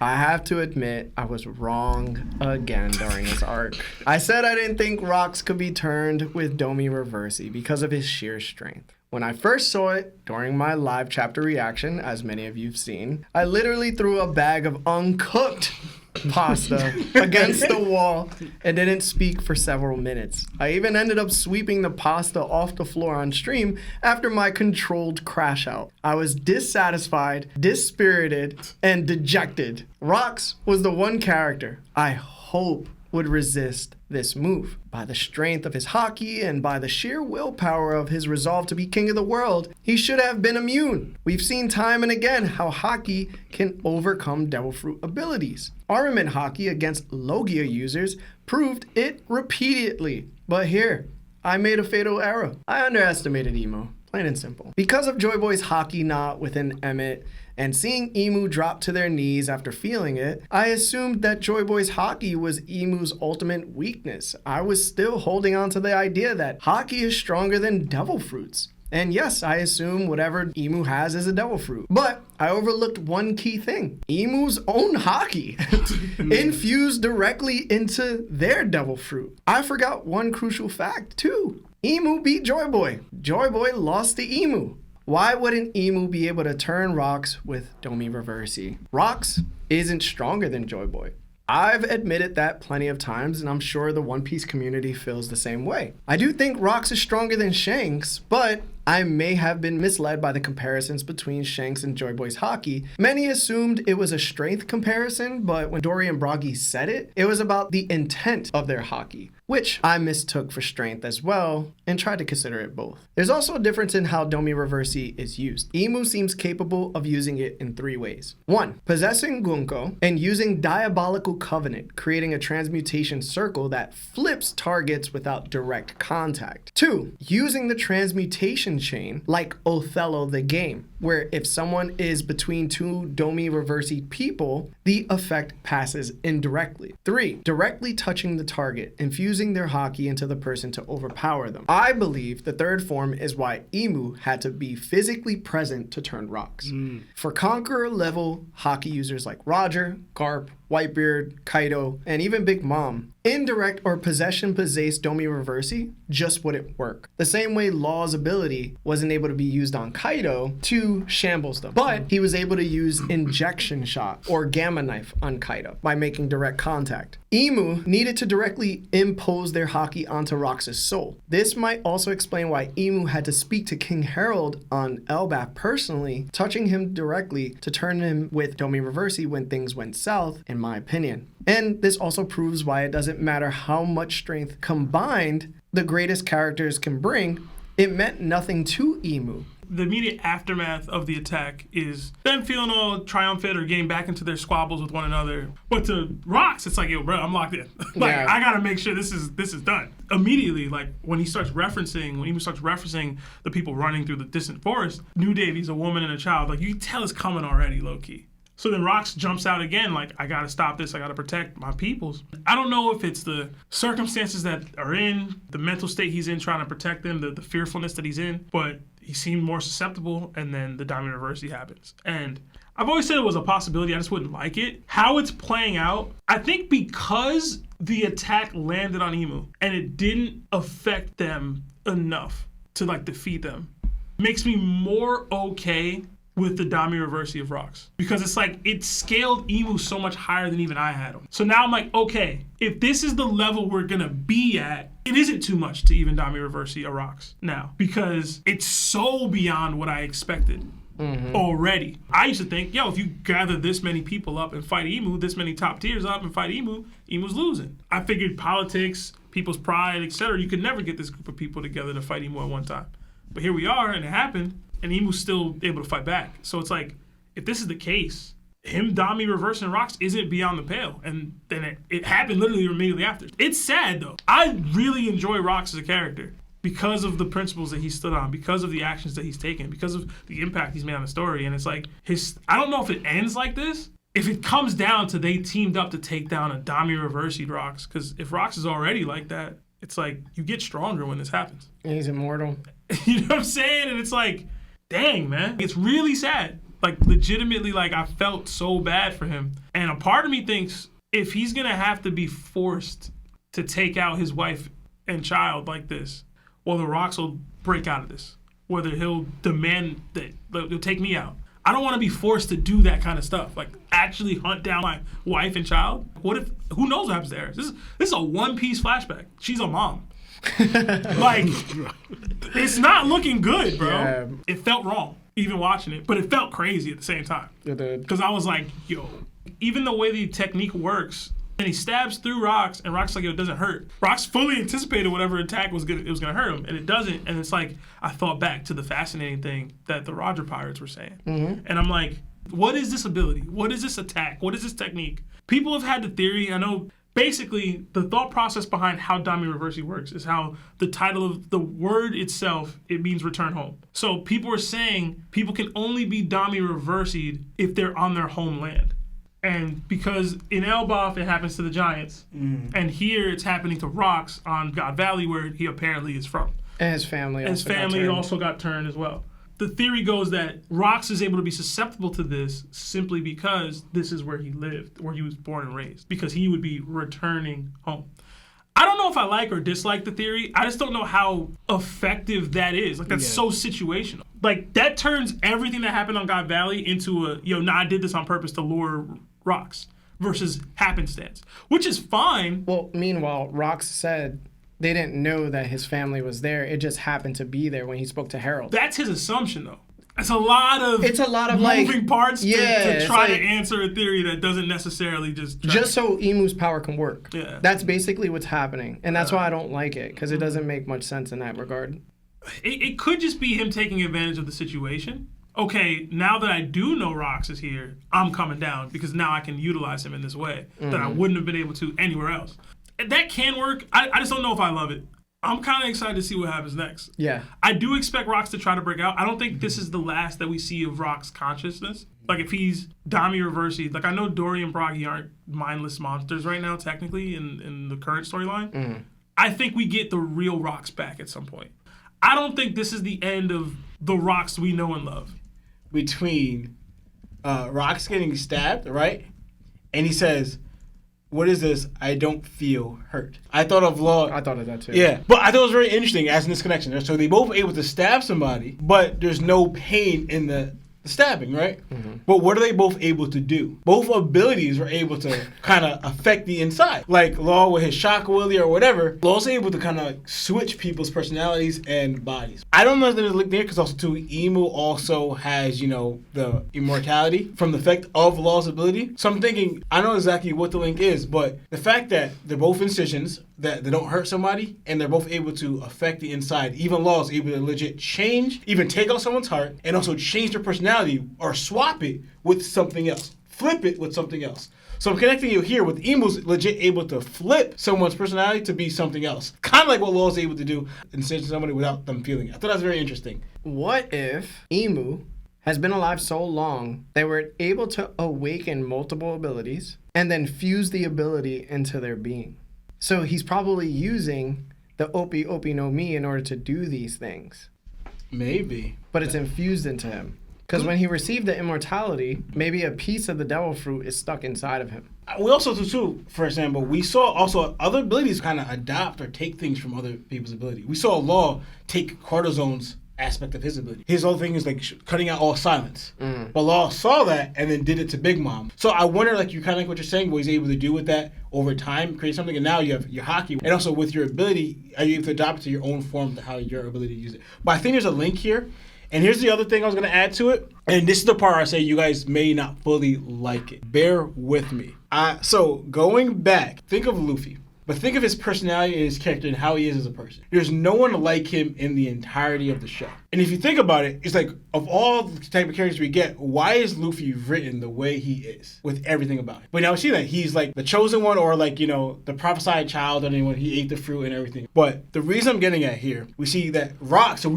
I have to admit, I was wrong again during this arc. I said I didn't think rocks could be turned with Domi Reversi because of his sheer strength. When I first saw it during my live chapter reaction, as many of you've seen, I literally threw a bag of uncooked pasta against the wall and didn't speak for several minutes. I even ended up sweeping the pasta off the floor on stream after my controlled crash out. I was dissatisfied, dispirited, and dejected. Rocks was the one character I hope would resist this move. By the strength of his hockey and by the sheer willpower of his resolve to be king of the world, he should have been immune. We've seen time and again how hockey can overcome Devil Fruit abilities. Armament hockey against Logia users proved it repeatedly. But here, I made a fatal error. I underestimated Emo, plain and simple. Because of Joy Boy's hockey knot within Emmett, and seeing Emu drop to their knees after feeling it, I assumed that Joy Boy's hockey was Emu's ultimate weakness. I was still holding on to the idea that hockey is stronger than Devil Fruits. And yes, I assume whatever Emu has is a Devil Fruit. But I overlooked one key thing. Emu's own hockey infused directly into their Devil Fruit. I forgot one crucial fact too. Emu beat Joy Boy. Joy Boy lost to Emu. Why wouldn't Emu be able to turn rocks with Domi Reversi? Rocks isn't stronger than Joy Boy. I've admitted that plenty of times, and I'm sure the One Piece community feels the same way. I do think Rocks is stronger than Shanks, but I may have been misled by the comparisons between Shanks and Joy Boy's hockey. Many assumed it was a strength comparison, but when Dory and Broggy said it, it was about the intent of their hockey, which I mistook for strength as well and tried to consider it both. There's also a difference in how Domi Reversi is used. Emu seems capable of using it in 3 ways. 1. Possessing Gunko and using Diabolical Covenant, creating a transmutation circle that flips targets without direct contact. 2. Using the transmutation chain like Othello the game, where if someone is between 2 Domi Reversi people, the effect passes indirectly. 3. Directly touching the target, infusing their hockey into the person to overpower them. I believe the third form is why Emu had to be physically present to turn rocks. For Conqueror level hockey users like Roger, Garp, Whitebeard, Kaido, and even Big Mom, indirect or possession-possessed Domi Reversi just wouldn't work. The same way Law's ability wasn't able to be used on Kaido to shambles them, but he was able to use injection shot or gamma knife on Kaido by making direct contact. Emu needed to directly impose their hockey onto Rox's soul. This might also explain why Emu had to speak to King Harold on Elbaf personally, touching him directly to turn him with Domi Reversi when things went south, in my opinion. And this also proves why it doesn't matter how much strength combined the greatest characters can bring, it meant nothing to Emu. The immediate aftermath of the attack is them feeling all triumphant or getting back into their squabbles with one another. But to Rocks, it's like, yo, bro, I'm locked in. Yeah. I gotta make sure this is done. Immediately, like when Emu starts referencing the people running through the distant forest, New Davy's a woman and a child. Like you can tell it's coming already, low key. So then Rocks jumps out again, like, I gotta stop this, I gotta protect my peoples. I don't know if it's the circumstances that are in, the mental state he's in trying to protect them, the fearfulness that he's in, but he seemed more susceptible, and then the Domi Reversi happens. And I've always said it was a possibility, I just wouldn't like it. How it's playing out, I think because the attack landed on Emu, and it didn't affect them enough to, like, defeat them, makes me more okay with the Domi Reversi of Rocks. Because it's like, it scaled Emu so much higher than even I had him. So now I'm like, okay, if this is the level we're gonna be at, it isn't too much to even Domi Reversi a Rocks now. Because it's so beyond what I expected already. I used to think, yo, if you gather this many people up and fight Emu, this many top tiers up and fight Emu, Emu's losing. I figured politics, people's pride, etc., you could never get this group of people together to fight Emu at one time. But here we are, and it happened. And Emu's still able to fight back. So it's like, if this is the case, him Domi reversing Rocks isn't beyond the pale. And then it happened literally immediately after. It's sad though. I really enjoy Rocks as a character because of the principles that he stood on, because of the actions that he's taken, because of the impact he's made on the story. And it's like, I don't know if it ends like this. If it comes down to they teamed up to take down a Domi Reversi Rocks, because if Rocks is already like that, it's like, you get stronger when this happens. And he's immortal. You know what I'm saying? And it's like, dang, man. It's really sad. Like, legitimately, like, I felt so bad for him. And a part of me thinks if he's going to have to be forced to take out his wife and child like this, well, the Rocks will break out of this. Whether he'll demand that they'll take me out. I don't want to be forced to do that kind of stuff. Like, actually hunt down my wife and child. What if, who knows what happens to Eris? This is a one-piece flashback. She's a mom. Like, it's not looking good, bro. Yeah. It felt wrong, even watching it, but it felt crazy at the same time. It did. Because I was like, yo, even the way the technique works, and he stabs through Rocks, and Rocks like, yo, it doesn't hurt. Rocks fully anticipated whatever attack was gonna hurt him, and it doesn't. And it's like, I thought back to the fascinating thing that the Roger Pirates were saying. Mm-hmm. And I'm like, what is this ability? What is this attack? What is this technique? People have had the theory, I know, basically, the thought process behind how Domi Reversi works is how the title of the word itself, it means return home. So people are saying people can only be Domi Reversi'd if they're on their homeland. And because in Elbaf, it happens to the Giants, and here it's happening to Rocks on God Valley, where he apparently is from. And his family also got turned as well. The theory goes that Rocks is able to be susceptible to this simply because this is where he lived, where he was born and raised, because he would be returning home. I don't know if I like or dislike the theory. I just don't know how effective that is. Like, that's so situational. Like, that turns everything that happened on God Valley into I did this on purpose to lure Rocks versus happenstance, which is fine. Well, meanwhile, Rocks said they didn't know that his family was there. It just happened to be there when he spoke to Harold. That's his assumption, though. It's a lot of moving parts to try to answer a theory that doesn't necessarily just so Emu's power can work. Yeah. That's basically what's happening. And that's why I don't like it, because it doesn't make much sense in that regard. It could just be him taking advantage of the situation. Okay, now that I do know Rocks is here, I'm coming down because now I can utilize him in this way that I wouldn't have been able to anywhere else. That can work. I just don't know if I love it. I'm kind of excited to see what happens next. Yeah. I do expect Rocks to try to break out. I don't think this is the last that we see of Rocks' consciousness. Like, if he's Domi Reversi, like, I know Dory and Bragi aren't mindless monsters right now, technically, in the current storyline. I think we get the real Rocks back at some point. I don't think this is the end of the Rocks we know and love. Between Rocks getting stabbed, right? And he says, what is this? I don't feel hurt. I thought of Law. I thought of that too. Yeah. But I thought it was very interesting as in this connection. So they both able to stab somebody, but there's no pain in the stabbing, right? But what are they both able to do? Both abilities are able to kind of affect the inside. Like Law with his shock willy or whatever, Law's able to kind of switch people's personalities and bodies. I don't know if there's a link there because also too, Emu also has, the immortality from the effect of Law's ability. So I'm thinking, I don't know exactly what the link is, but the fact that they're both incisions, that they don't hurt somebody, and they're both able to affect the inside. Even Law is able to legit change, even take out someone's heart, and also change their personality or swap it with something else. Flip it with something else. So I'm connecting you here with Emu's legit able to flip someone's personality to be something else. Kind of like what Law's able to do, incision somebody without them feeling it. I thought that was very interesting. What if Emu has been alive so long they were able to awaken multiple abilities and then fuse the ability into their being? So he's probably using the Opi Opi no Mi in order to do these things. Maybe. But it's infused into him. Because when he received the immortality, maybe a piece of the devil fruit is stuck inside of him. We also, too, for example, we saw also other abilities kind of adopt or take things from other people's ability. We saw Law take Cortizone's aspect of his ability. His whole thing is like cutting out all silence. But Law saw that and then did it to Big Mom. So I wonder, like you kind of like what you're saying, what he's able to do with that over time, create something, and now you have your hockey. And also with your ability, are you able to adopt it to your own form to how your ability to use it? But I think there's a link here. And here's the other thing I was going to add to it. And this is the part I say you guys may not fully like it. Bear with me. So going back, think of Luffy. But think of his personality and his character and how he is as a person. There's no one like him in the entirety of the show. And if you think about it, it's like, of all the type of characters we get, why is Luffy written the way he is with everything about him? But now we see that he's like the chosen one or like, the prophesied child or anyone. He ate the fruit and everything. But the reason I'm getting at here, we see that Rock, so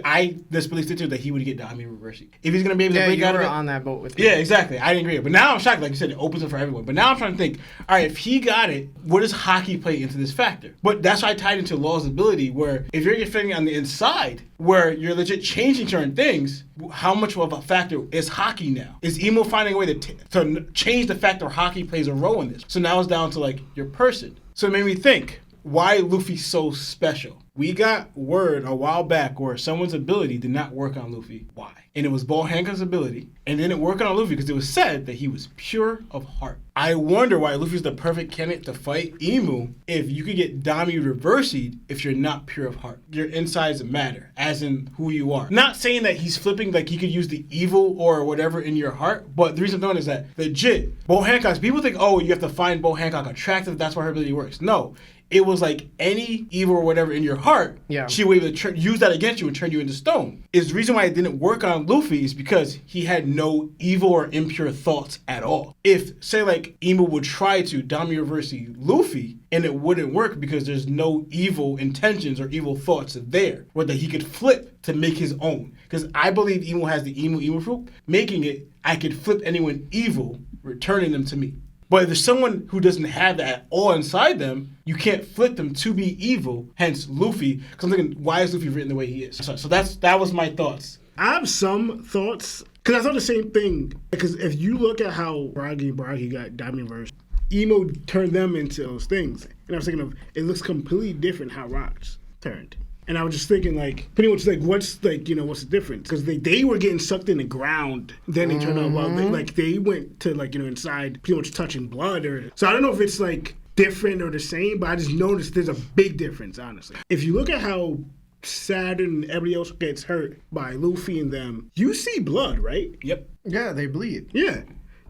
I disbelieved too that he would get Domi Reversi. If he's going to be able to break out of it. Yeah, you were on that boat with me. Yeah, exactly. I didn't agree. But now I'm shocked. Like you said, it opens it for everyone. But now I'm trying to think, all right, if he got it, what does hockey play into this factor? But that's why I tied into Law's ability, where if you're defending on the inside, where you're legit changing certain things, how much of a factor is hockey now? Is emo finding a way to change the fact that hockey plays a role in this? So now it's down to like your person. So it made me think, why Luffy's so special? We got word a while back where someone's ability did not work on Luffy. Why? And it was Bo Hancock's ability, and then it worked on Luffy because it was said that he was pure of heart. I wonder why Luffy's the perfect candidate to fight Emu if you could get Domi Reversi if you're not pure of heart. Your insides matter, as in who you are. Not saying that he's flipping like he could use the evil or whatever in your heart, but the reason I'm doing is that legit, Bo Hancock's, people think, oh, you have to find Bo Hancock attractive, that's why her ability works. No. It was like any evil or whatever in your heart, she would be able to use that against you and turn you into stone. Is the reason why it didn't work on Luffy is because he had no evil or impure thoughts at all. If, say, like, Emu would try to Domi Reversi Luffy, and it wouldn't work because there's no evil intentions or evil thoughts there, or that he could flip to make his own. Because I believe Emu has the Emu fruit, making it, I could flip anyone evil, returning them to me. But if there's someone who doesn't have that at all inside them, you can't flip them to be evil, hence Luffy. Because I'm thinking, why is Luffy written the way he is? So that was my thoughts. I have some thoughts, because I thought the same thing. Because if you look at how Bragi got Diamond Verse, Emo turned them into those things. And I was thinking of, it looks completely different how Rocks turned. And I was just thinking, like, pretty much, like, what's the difference? Because they were getting sucked in the ground. Then they turned out, well, they went to, like, inside, pretty much touching blood. So I don't know if it's, like, different or the same, but I just noticed there's a big difference, honestly. If you look at how Saturn and everybody else gets hurt by Luffy and them, you see blood, right? Yep. Yeah, they bleed. Yeah.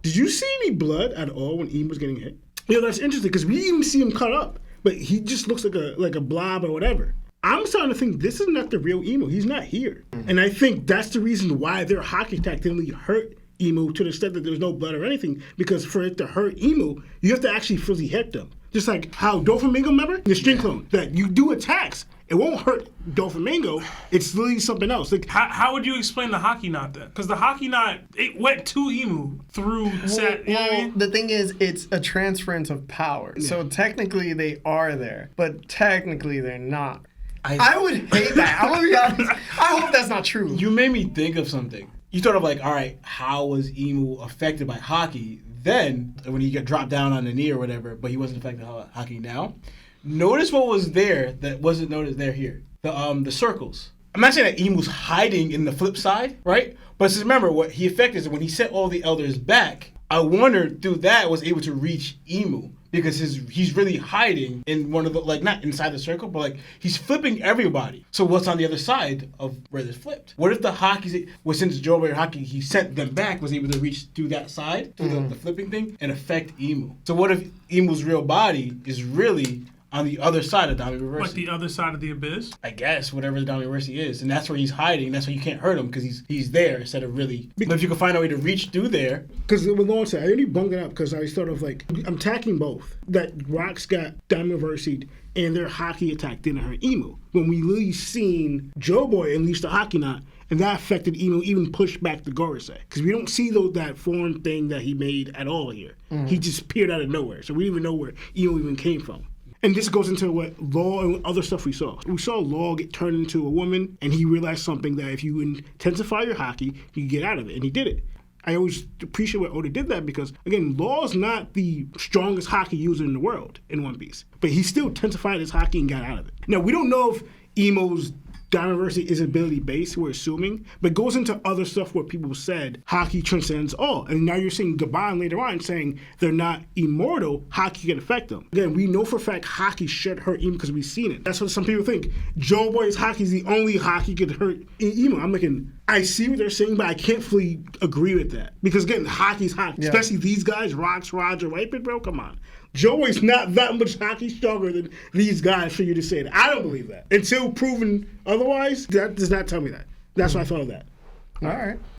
Did you see any blood at all when Emo was getting hit? Yeah, that's interesting, because we even see him cut up, but he just looks like a blob or whatever. I'm starting to think this is not the real Emo. He's not here. Mm-hmm. And I think that's the reason why their hockey attack didn't really hurt Emo to the extent that there was no blood or anything. Because for it to hurt Emo, you have to actually physically hit them. Just like how Doflamingo, remember? The string clone. That you do attacks. It won't hurt Doflamingo. It's literally something else. Like, how would you explain the hockey knot then? Because the hockey knot, it went to Emu through Sat. You know what I mean? The thing is, it's a transference of power. Yeah. So technically they are there, but technically they're not. I would hate that. I'm gonna be honest. I hope that's not true. You made me think of something. You thought of like, all right, how was Emu affected by hockey? Then, when he got dropped down on the knee or whatever, but he wasn't affected by hockey now. Notice what was there that wasn't noticed there here. The circles. I'm not saying that Emu's hiding in the flip side, right? But just remember, what he affected is when he sent all the elders back, I wondered through that was able to reach Emu. Because he's really hiding in one of the, like, not inside the circle, but like he's flipping everybody. So what's on the other side of where they're flipped? What if the hockey, since Joe Boy Hockey, he sent them back, was able to reach through that side, through the flipping thing, and affect Emu? So what if Emu's real body is really on the other side of Domi Reversi? Like the other side of the abyss? I guess, whatever the Domi Reversi is. And that's where he's hiding. That's why you can't hurt him, because he's there instead of really... But if you can find a way to reach through there... Because with Lawrence, I only bunged it up because I thought of, like, I'm attacking both. That Rocks got Domi Reversi and their hockey attack didn't hurt Emu. When we really seen Joe Boy unleash the hockey knot, and that affected Emu, even pushed back the Gorosei. Because we don't see that form thing that he made at all here. Mm-hmm. He just appeared out of nowhere. So we didn't even know where Emu even came from. And this goes into what Law and other stuff we saw. We saw Law get turned into a woman, and he realized something that if you intensify your hockey, you can get out of it. And he did it. I always appreciate what Oda did that because, again, Law's not the strongest hockey user in the world in One Piece. But he still intensified his hockey and got out of it. Now, we don't know if Emo's Diamond Reversi is ability based, we're assuming, but it goes into other stuff where people said hockey transcends all. And now you're seeing Gabon later on saying they're not immortal, hockey can affect them. Again, we know for a fact hockey should hurt Emo because we've seen it. That's what some people think. Joe Boy's hockey is the only hockey could hurt Emo. I'm looking, I see what they're saying, but I can't fully agree with that. Because again, hockey's hockey. Yeah. Especially these guys, Rocks, Roger, Whitebeard, bro, come on. Joey's not that much hockey stronger than these guys for you to say that. I don't believe that. Until proven otherwise, that does not tell me that. That's why I thought of that. All right.